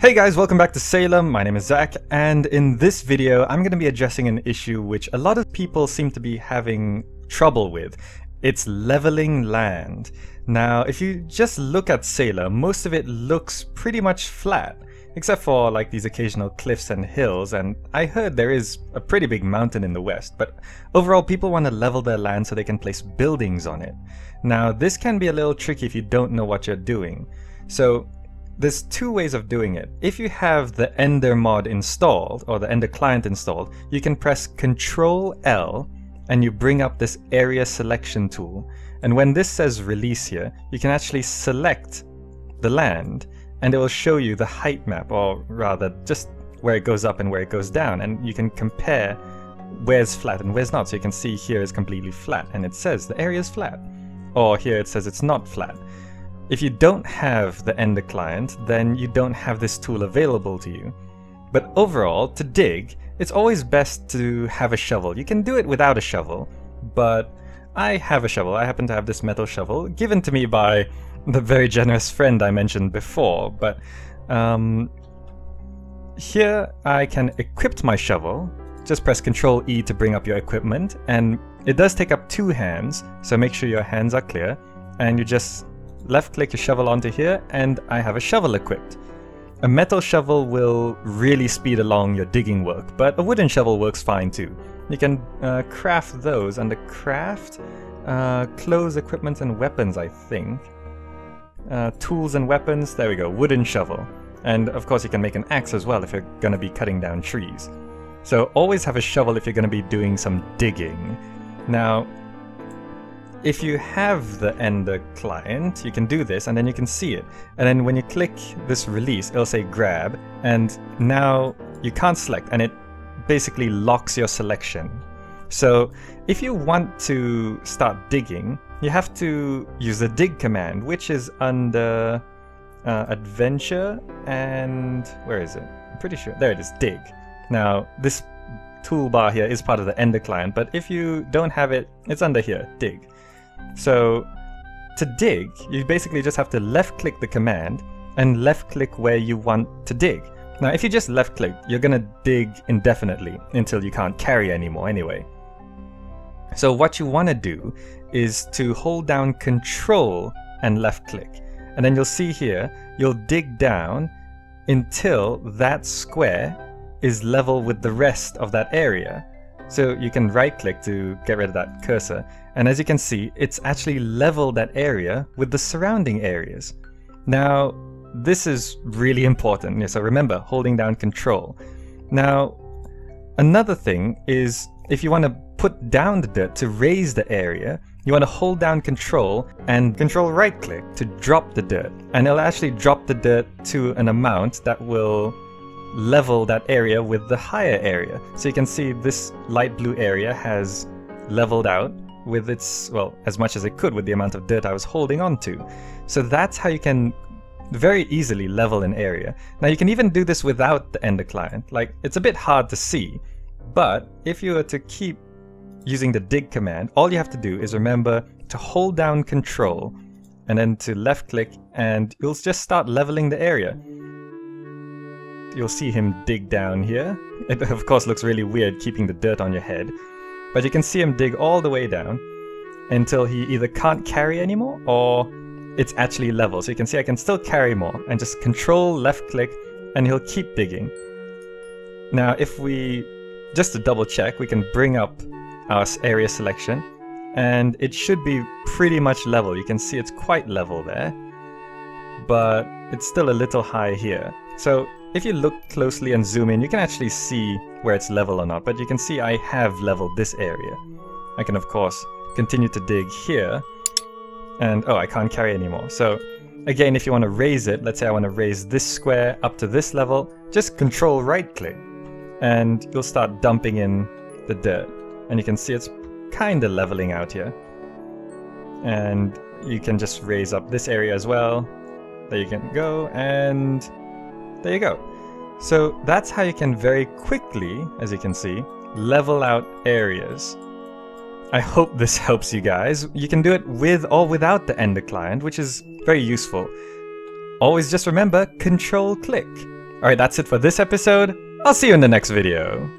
Hey guys, welcome back to Salem. My name is Zach, and in this video I'm going to be addressing an issue which a lot of people seem to be having trouble with. It's leveling land. Now, if you just look at Salem, most of it looks pretty much flat, except for like these occasional cliffs and hills, and I heard there is a pretty big mountain in the west, but overall people want to level their land so they can place buildings on it. Now, this can be a little tricky if you don't know what you're doing. So there's two ways of doing it. If you have the Ender mod installed, or the Ender client installed, you can press Ctrl L and you bring up this area selection tool. And when this says release here, you can actually select the land and it will show you the height map, or rather just where it goes up and where it goes down. And you can compare where's flat and where's not. So you can see here is completely flat and it says the area is flat. Or here it says it's not flat. If you don't have the Ender client, then you don't have this tool available to you. But overall, to dig, it's always best to have a shovel. You can do it without a shovel, but I have a shovel. I happen to have this metal shovel, given to me by the very generous friend I mentioned before. But here I can equip my shovel. Just press Ctrl E to bring up your equipment, and it does take up 2 hands, so make sure your hands are clear, and you just left click your shovel onto here, and I have a shovel equipped. A metal shovel will really speed along your digging work, but a wooden shovel works fine too. You can craft those under craft, clothes, equipment and weapons, I think. Tools and weapons, there we go, wooden shovel. And of course you can make an axe as well if you're gonna be cutting down trees. So always have a shovel if you're gonna be doing some digging. Now, if you have the Ender client, you can do this and then you can see it. And then when you click this release, it'll say grab, and now you can't select, and it basically locks your selection. So if you want to start digging, you have to use the dig command, which is under adventure, and where is it? I'm pretty sure, there it is, dig. Now this toolbar here is part of the Ender client, but if you don't have it, it's under here, dig. So to dig, you basically just have to left click the command and left click where you want to dig. Now if you just left click, you're gonna dig indefinitely until you can't carry anymore anyway. So what you want to do is to hold down Control and left click, and then you'll see here, you'll dig down until that square is level with the rest of that area. So you can right click to get rid of that cursor, and as you can see, it's actually leveled that area with the surrounding areas. Now this is really important, so remember, holding down Control. Now another thing is, if you want to put down the dirt to raise the area, you want to hold down Control and Control right click to drop the dirt, and it'll actually drop the dirt to an amount that will level that area with the higher area. So you can see this light blue area has leveled out with its, well, as much as it could with the amount of dirt I was holding on to. So that's how you can very easily level an area. Now you can even do this without the Ender client. Like, it's a bit hard to see, but if you were to keep using the dig command, all you have to do is remember to hold down Control and then to left click, and you'll just start leveling the area. You'll see him dig down here. It of course looks really weird keeping the dirt on your head, but you can see him dig all the way down until he either can't carry anymore or it's actually level. So you can see I can still carry more, and just Control left click and he'll keep digging. Now if we, just to double check, we can bring up our area selection and it should be pretty much level. You can see it's quite level there, but it's still a little high here. So if you look closely and zoom in, you can actually see where it's level or not, but you can see I have leveled this area. I can of course continue to dig here, and oh, I can't carry anymore. So again, if you want to raise it, let's say I want to raise this square up to this level, just Control right click and you'll start dumping in the dirt, and you can see it's kind of leveling out here. And you can just raise up this area as well. There you can go, and there you go. So that's how you can very quickly, as you can see, level out areas. I hope this helps you guys. You can do it with or without the Ender client, which is very useful. Always just remember, Control click. Alright, that's it for this episode. I'll see you in the next video.